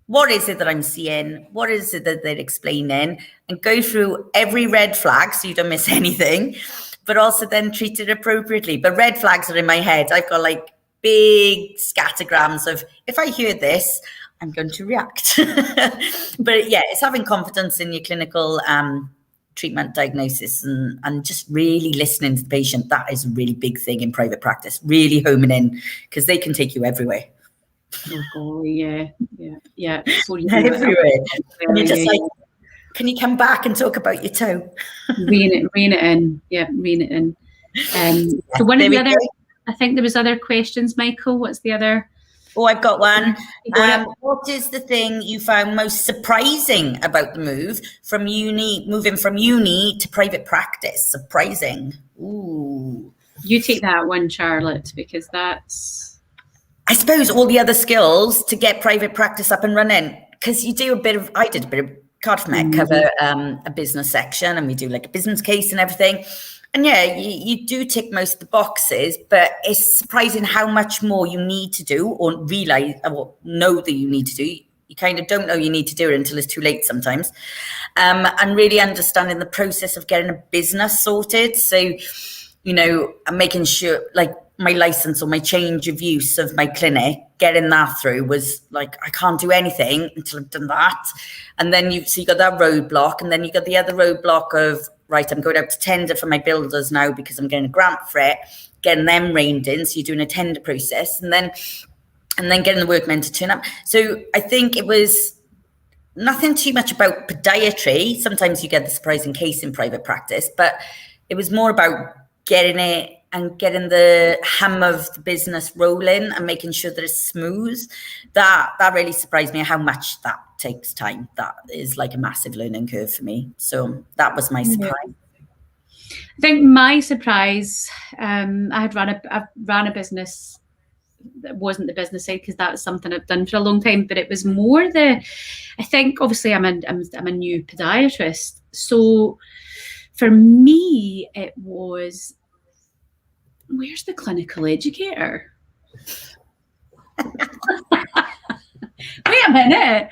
what is it that I'm seeing? What is it that they're explaining? And go through every red flag so you don't miss anything, but also then treat it appropriately. But red flags are in my head. I've got like big scattergrams of, if I hear this, I'm going to react. But yeah, it's having confidence in your clinical treatment diagnosis and just really listening to the patient. That is a really big thing in private practice, really homing in, because they can take you everywhere. Oh, yeah. Everywhere. And you're just like, can you come back and talk about your toe? rein it in. Yeah, rein it in. So one of the other, I think there was other questions, Michael. What's the other? Oh, I've got one. What is the thing you found most surprising about the moving from uni to private practice? Surprising. Ooh. You take that one, Charlotte, because that's... I suppose all the other skills to get private practice up and running, because I did a bit of Cardiff Met cover a business section, and we do like a business case and everything. And yeah, you do tick most of the boxes, but it's surprising how much more you need to do or realize or know that you need to do. You kind of don't know you need to do it until it's too late sometimes. And really understanding the process of getting a business sorted. So, I'm making sure like my license or my change of use of my clinic, getting that through was like, I can't do anything until I've done that. And then you got that roadblock, and then you got the other roadblock of, right, I'm going out to tender for my builders now because I'm getting a grant for it, getting them reined in. So you're doing a tender process and then getting the workmen to turn up. So I think it was nothing too much about podiatry. Sometimes you get the surprising case in private practice, but it was more about getting it and getting the hum of the business rolling and making sure that it's smooth. That really surprised me how much that takes time. That is like a massive learning curve for me. So that was my surprise. I think my surprise, I've ran a business that wasn't the business side, because that's something I've done for a long time, but it was more I think obviously I'm a new podiatrist. So for me, it was, where's the clinical educator? Wait a minute.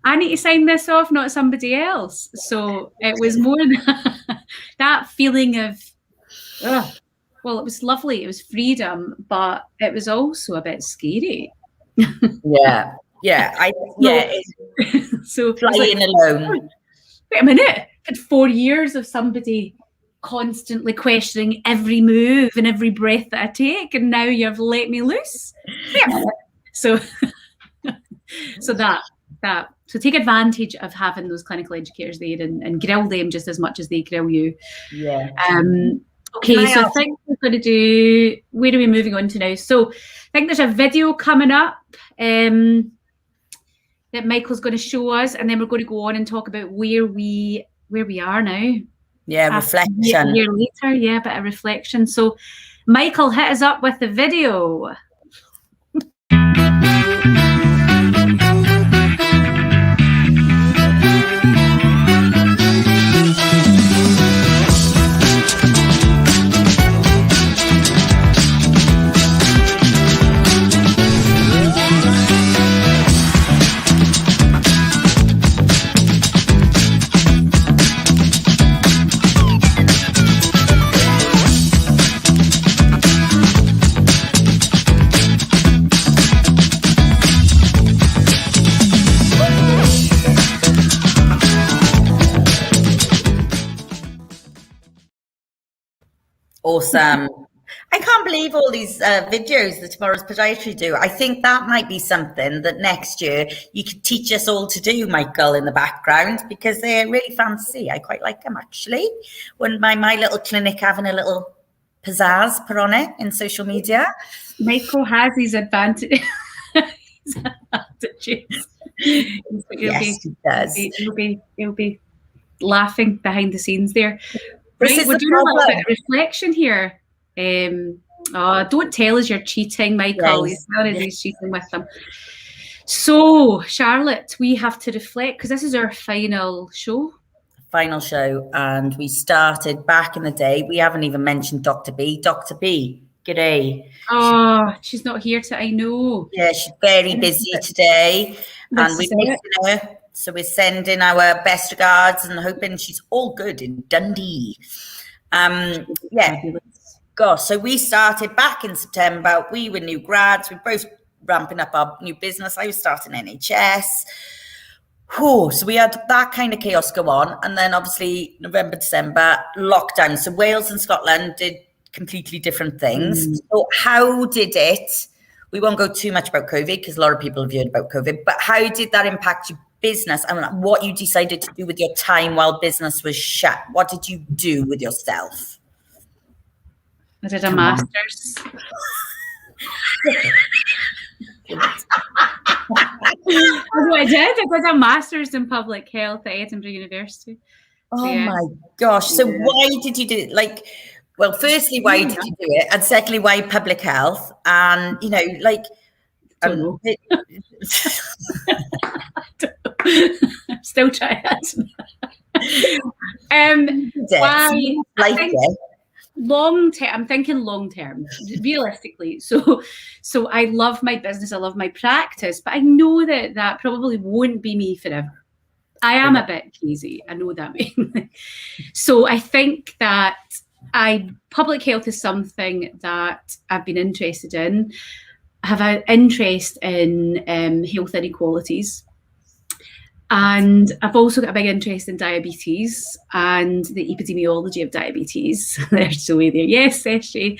I need to sign this off, not somebody else. So it was more that feeling of, well, it was lovely. It was freedom, but it was also a bit scary. Yeah. So flying alone. Wait a minute. I had 4 years of somebody constantly questioning every move and every breath that I take, and now you've let me loose. Yeah. So so take advantage of having those clinical educators there and grill them just as much as they grill you. Yeah. Okay, so I think we're going to do, where are we moving on to now? So I think there's a video coming up that Michael's going to show us, and then we're going to go on and talk about where we are now. Yeah, reflection. A year later, yeah, a bit of reflection. So Michael, hit us up with the video. Awesome. I can't believe all these videos that Tomorrow's Podiatry do. I think that might be something that next year you could teach us all to do, Michael, in the background, because they're really fancy. I quite like them, actually. Wouldn't mind my little clinic having a little pizzazz put on it in social media. Michael has his advantage. Yes, he does. He'll be laughing behind the scenes there. This Right, is we're the doing a little problem. bit of reflection here. Don't tell us you're cheating, Michael. Yes. He's telling us he's cheating with them. So, Charlotte, we have to reflect because this is our final show. Final show, and we started back in the day. We haven't even mentioned Dr. B. Dr. B, g'day. Oh, she's not here I know. Yeah, she's very busy today, and we're missing her. So we're sending our best regards and hoping she's all good in Dundee. Yeah, gosh. So we started back in September. We were new grads. We're both ramping up our new business. I was starting NHS. Whew, so we had that kind of chaos go on. And then obviously November, December, lockdown. So Wales and Scotland did completely different things. So how did it, we won't go too much about COVID because a lot of people have heard about COVID, but how did that impact your business and what you decided to do with your time while business was shut? What did you do with yourself? I did a master's. I did a master's in public health at Edinburgh University. Oh my gosh. So why did you do it? Like, well, firstly, why did you do it? And secondly, why public health? And, you know, like, I'm still trying. Long term, I'm thinking long term, realistically. So I love my business, I love my practice, but I know that probably won't be me forever. I am a bit crazy, I know that. So I think that public health is something that I've been interested in. I have an interest in health inequalities. And I've also got a big interest in diabetes and the epidemiology of diabetes. There's Zoe there. Yes, Eshe.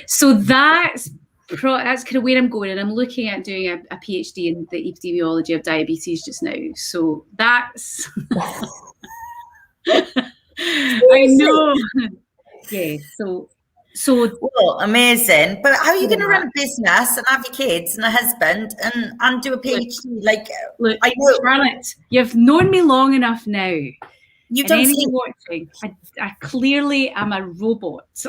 So that's kind of where I'm going. And I'm looking at doing a PhD in the epidemiology of diabetes just now. So that's... I know. Yeah, so well, amazing. But how are you going to run a business and have your kids and a husband and do a PhD? Look, I know, Charlotte, you've known me long enough now. You don't see watching. I clearly am a robot.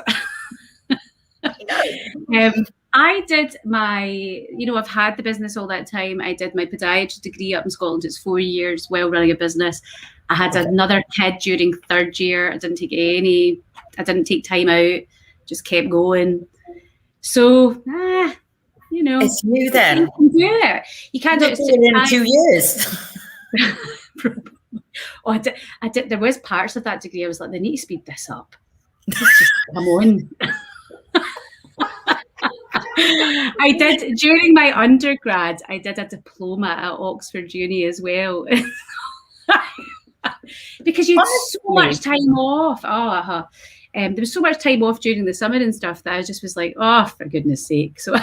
I did I've had the business all that time. I did my podiatry degree up in Scotland. It's 4 years while running a business. I had another kid during third year. I didn't take time out. Just kept going. So, it's you then. You can do it. You can't do it in 2 years. I did. There was parts of that degree I was like, they need to speed this up. Just come on. I did during my undergrad. I did a diploma at Oxford Uni as well, because you had so much time off. There was so much time off during the summer and stuff that I just was like, oh, for goodness sake. So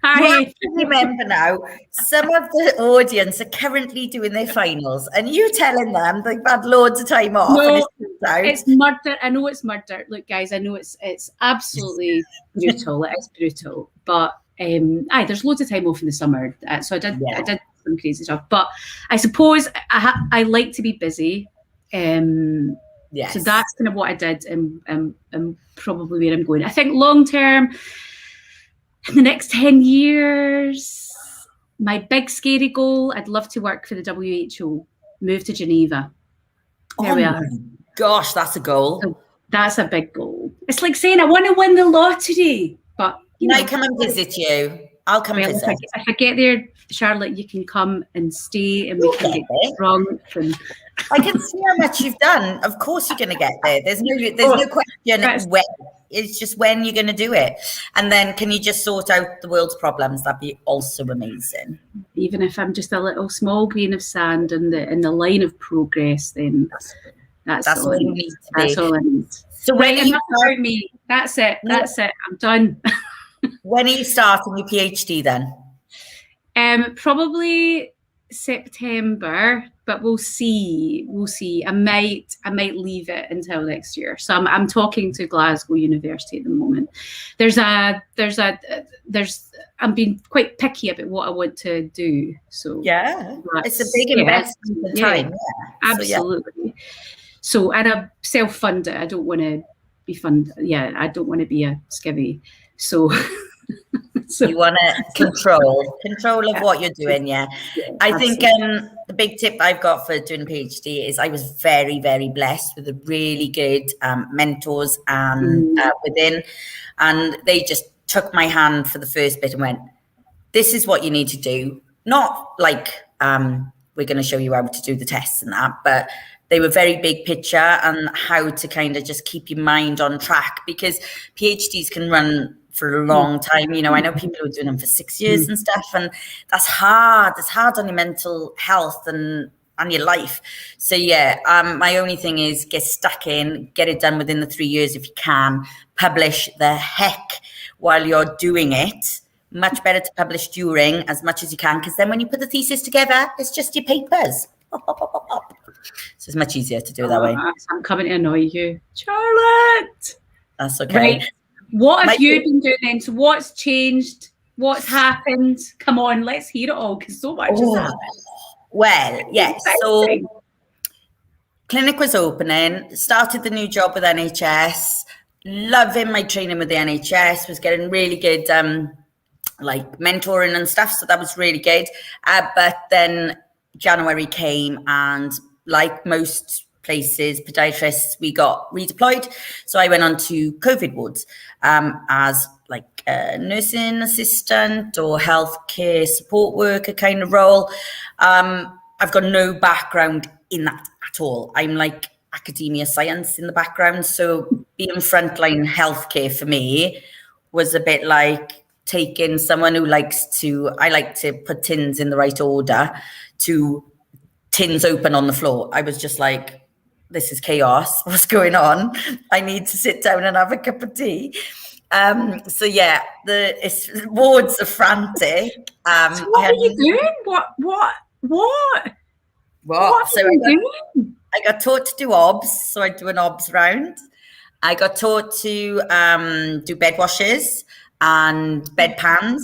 I remember now, some of the audience are currently doing their finals and you telling them they've had loads of time off. No, it's murder. I know it's murder. Look, guys, I know it's absolutely brutal. It is brutal. But there's loads of time off in the summer. So I did some crazy stuff. But I suppose I like to be busy. Yes. So that's kind of what I did and probably where I'm going. I think long term, in the next 10 years, my big scary goal, I'd love to work for the WHO, move to Geneva. There we are. Gosh, that's a goal. So that's a big goal. It's like saying I want to win the lottery, but Can I come and visit you? I'll come and visit. If I get there, Charlotte, you can come and stay and we can get drunk and... I can see how much you've done. Of course you're going to get there. There's no question. When. It's just when you're going to do it. And then can you just sort out the world's problems? That'd be also amazing. Even if I'm just a little small grain of sand in the line of progress, then That's all you need to be. That's all I need. So right, enough about me. That's it. I'm done. When are you starting your PhD then? Probably September, but we'll see. I might leave it until next year. So I'm talking to Glasgow University at the moment. I'm being quite picky about what I want to do. So yeah, it's a big investment of time. Yeah, absolutely. So and I self-fund it. I don't want to be funded. Yeah, I don't want to be a skivvy. So. You want to control of what you're doing. Yeah, I think the big tip I've got for doing a PhD is I was very, very blessed with a really good mentors and within, and they just took my hand for the first bit and went, this is what you need to do. Not like we're going to show you how to do the tests and that, but they were very big picture and how to kind of just keep your mind on track, because PhDs can run for a long time. You know, I know people who are doing them for 6 years and stuff, and that's hard. It's hard on your mental health and your life. So yeah, my only thing is get stuck in, get it done within the 3 years if you can. Publish the heck while you're doing it. Much better to publish during as much as you can, because then when you put the thesis together, it's just your papers. So it's much easier to do it that way. I'm coming to annoy you, Charlotte. That's okay. Right. What have you been doing then? So what's changed? What's happened? Come on, let's hear it all, because so much has happened. Well, yeah. So clinic was opening, started the new job with NHS, loving my training with the NHS, was getting really good like mentoring and stuff. So that was really good. But then January came, and like most places, podiatrists, we got redeployed. So I went on to COVID wards as like a nursing assistant or healthcare support worker kind of role. I've got no background in that at all. I'm like academia science in the background. So being frontline healthcare for me was a bit like taking someone who I like to put tins in the right order, to tins open on the floor. I was just like, this is chaos. What's going on? I need to sit down and have a cup of tea. So yeah, the wards are frantic. So what are you doing? What So I got taught to do OBS. So I do an OBS round. I got taught to do bed washes and bedpans,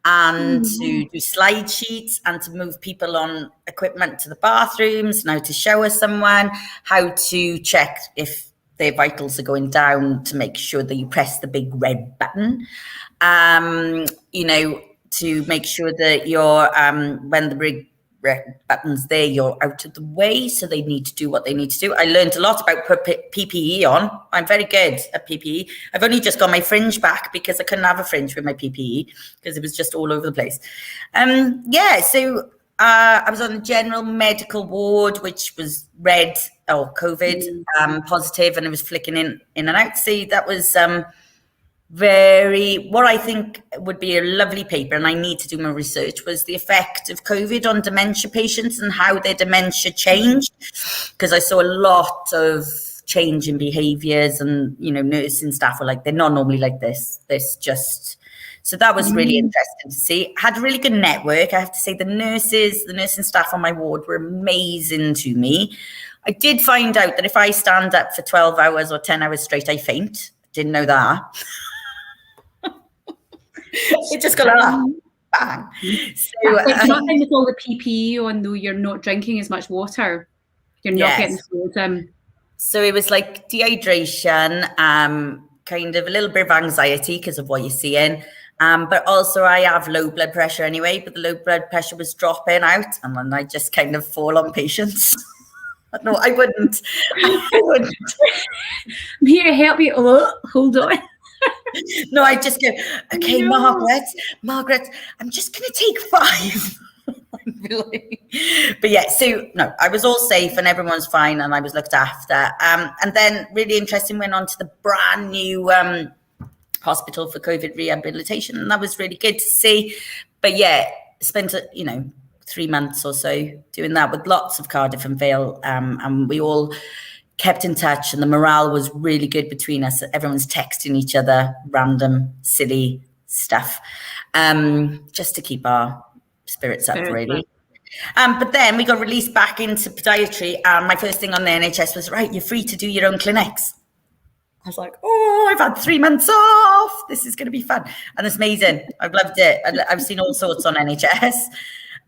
and to do slide sheets, and to move people on equipment to the bathrooms, and how to shower someone, how to check if their vitals are going down, to make sure that you press the big red button, you know, to make sure that you're, when the big red button's there, you're out of the way, so they need to do what they need to do. I learned a lot about PPE on. I'm very good at PPE. I've only just got my fringe back because I couldn't have a fringe with my PPE because it was just all over the place. So I was on the general medical ward, which was red or COVID positive, and it was flicking in and out. See, that was what I think would be a lovely paper, and I need to do my research, was the effect of COVID on dementia patients and how their dementia changed, because I saw a lot of change in behaviours, and, you know, nursing staff were like, they're not normally like this. So that was really interesting to see. Had a really good network. I have to say the nursing staff on my ward were amazing to me. I did find out that if I stand up for 12 hours or 10 hours straight, I faint. Didn't know that. It just got like bang. So nothing with all the PPE on, though. You're not drinking as much water. You're not getting frozen. So it was like dehydration, kind of a little bit of anxiety because of what you're seeing. But also I have low blood pressure anyway, but the low blood pressure was dropping out, and then I just kind of fall on patients. No, I wouldn't. I'm here to help you. Oh, hold on. No, I just go, okay, no. Margaret, I'm just going to take 5. But yeah, so no, I was all safe and everyone's fine, and I was looked after. And then really interesting, went on to the brand new hospital for COVID rehabilitation, and that was really good to see. But yeah, spent 3 months or so doing that with lots of Cardiff and Vale, and we all kept in touch, and the morale was really good between us. Everyone's texting each other random, silly stuff, just to keep our spirits up, really. But then we got released back into podiatry, and my first thing on the NHS was, right, you're free to do your own clinics. I was like, oh, I've had 3 months off. This is going to be fun. And it's amazing. I've loved it. I've seen all sorts on NHS.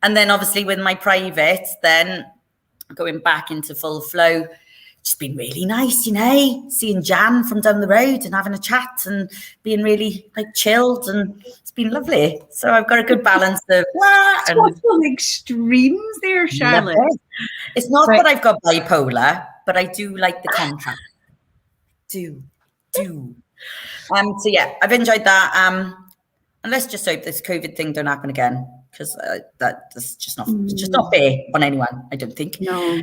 And then obviously with my private, then going back into full flow, just been really nice, you know, seeing Jan from down the road and having a chat and being really like chilled, and it's been lovely. So I've got a good balance of what and some extremes there, Charlotte. It's not that I've got bipolar, but I do like the contrast. So yeah, I've enjoyed that. And let's just hope this COVID thing don't happen again, because that's just not it's just not fair on anyone, I don't think. No.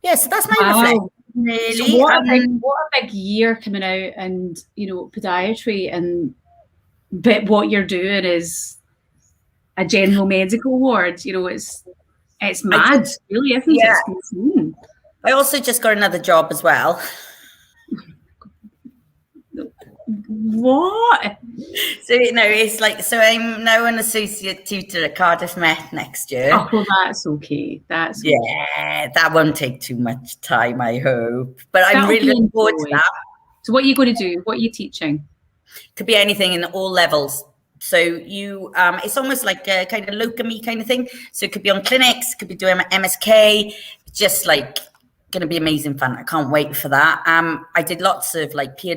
Yeah, so that's my reflection, really. So what a big year coming out, and you know, podiatry, and but what you're doing is a general medical ward. You know, it's mad, really, isn't it? It's insane. I also just got another job as well. What? So, you know, it's like, so I'm now an associate tutor at Cardiff Met next year. Oh, well, that's okay. That's okay. Yeah, that won't take too much time, I hope. But I'm really looking forward to that. So what are you going to do? What are you teaching? Could be anything in all levels. So you, it's almost like a kind of locum-y kind of thing. So it could be on clinics, could be doing MSK, just like going to be amazing fun. I can't wait for that. I did lots of like peer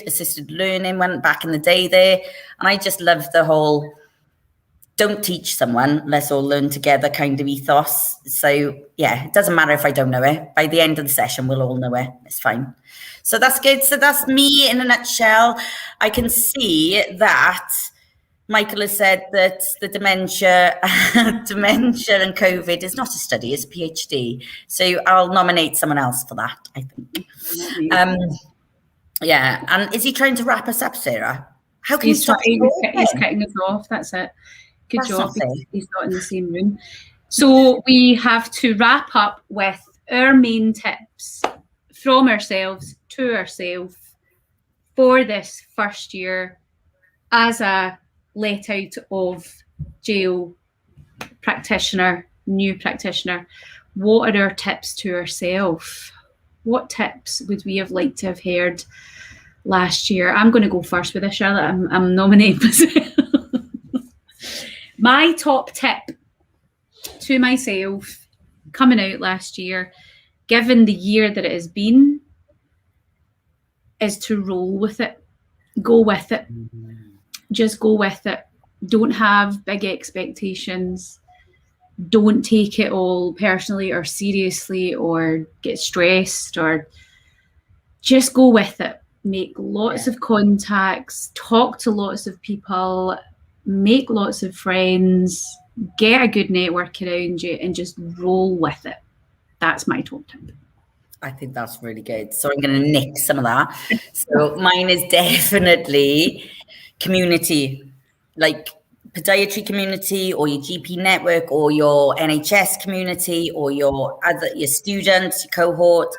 assisted learning, went back in the day there, and I just love the whole don't teach someone, let's all learn together kind of ethos. So yeah, it doesn't matter if I don't know it. By the end of the session, we'll all know it. It's fine. So that's good. So that's me in a nutshell. I can see that Michael has said that the dementia and COVID is not a study, it's a PhD. So I'll nominate someone else for that, I think. Yeah, and is he trying to wrap us up, Sarah? How can he's cutting us off? That's it. Good job. He's not in the same room. So we have to wrap up with our main tips from ourselves to ourselves for this first year as a let out of jail practitioner, new practitioner. What are our tips to ourselves? What tips would we have liked to have heard last year? I'm going to go first with this, Charlotte. I'm nominating myself. My top tip to myself coming out last year, given the year that it has been, is to roll with it. Go with it. Just go with it. Don't have big expectations. Don't take it all personally or seriously or get stressed, or just go with it. Make lots of contacts, talk to lots of people, make lots of friends, get a good network around you, and just roll with it. That's my top tip. I think that's really good. So I'm going to nick some of that. So mine is definitely community, like podiatry community, or your GP network, or your NHS community, or your students, your cohort.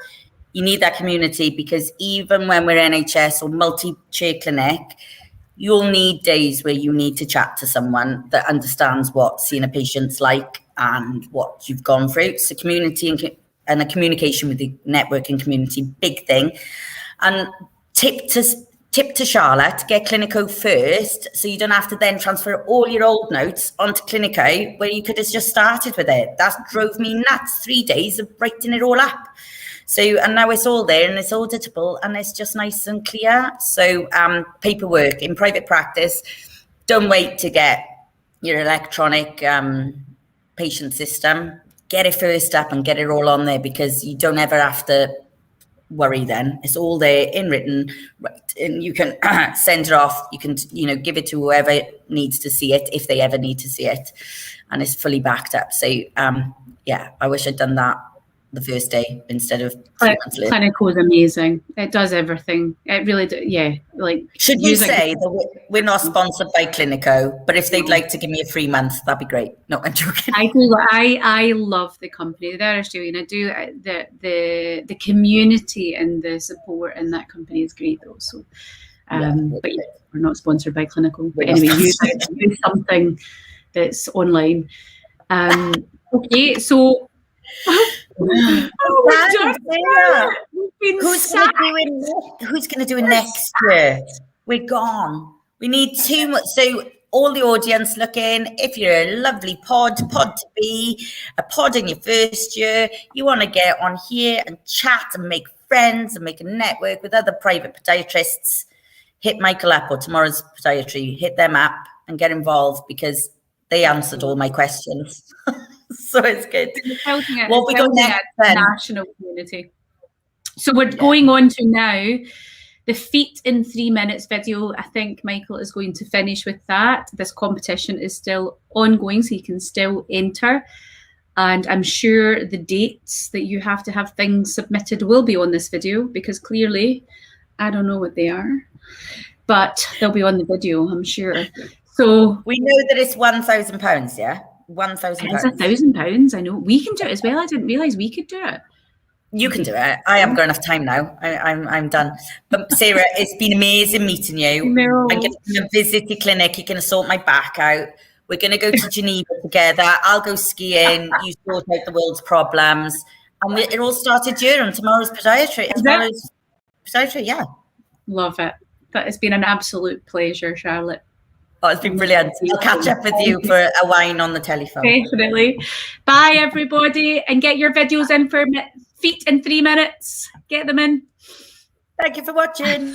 You need that community, because even when we're NHS or multi-chair clinic, you'll need days where you need to chat to someone that understands what seeing a patient's like and what you've gone through. So community and a communication with the network and community, big thing. And tip to Charlotte, get Clinico first, so you don't have to then transfer all your old notes onto Clinico, where you could have just started with it. That drove me nuts, 3 days of writing it all up. So, and now it's all there and it's auditable and it's just nice and clear. So paperwork in private practice, don't wait to get your electronic patient system. Get it first up and get it all on there, because you don't ever have to worry then. It's all there in written, right? And you can send it off. You can, give it to whoever needs to see it, if they ever need to see it. And it's fully backed up. So, yeah, I wish I'd done that the first day instead of 3 months later. Clinical is amazing. It does everything. It really does. Yeah. Like, should we say that we're not sponsored by Clinico, but if they'd like to give me a free month, that'd be great. No, I'm joking. I love the company. They're Australian. I do the community and the support in that company is great though. So, but yeah, we're not sponsored by Clinical. But anyway, use something that's online. Okay, so. Who's going to do it next year? We're gone. We need too much. So all the audience looking, if you're a lovely pod to be, a pod in your first year, you want to get on here and chat and make friends and make a network with other private podiatrists, hit Michael up or Tomorrow's Podiatry, hit them up and get involved because they answered all my questions. So it's good. What we got next then? National community. So we're going on to now the feet in 3 minutes video. I think Michael is going to finish with that. This competition is still ongoing, so you can still enter. And I'm sure the dates that you have to have things submitted will be on this video because clearly I don't know what they are, but they'll be on the video, I'm sure. So we know that it's £1,000, yeah? £1,000. It's £1,000. I know we can do it as well. I didn't realise we could do it. You can do it. I haven't got enough time now. I'm done. But Sarah, it's been amazing meeting you. No. I'm going to visit the clinic. You're going to sort my back out. We're going to go to Geneva together. I'll go skiing. You sort out the world's problems. And it all started here on Tomorrow's Podiatry. Podiatry, yeah. Love it. That has been an absolute pleasure, Charlotte. Oh, it's been brilliant. I'll catch up with you for a wine on the telephone. Definitely. Bye, everybody. And get your videos in for feet in 3 minutes. Get them in. Thank you for watching.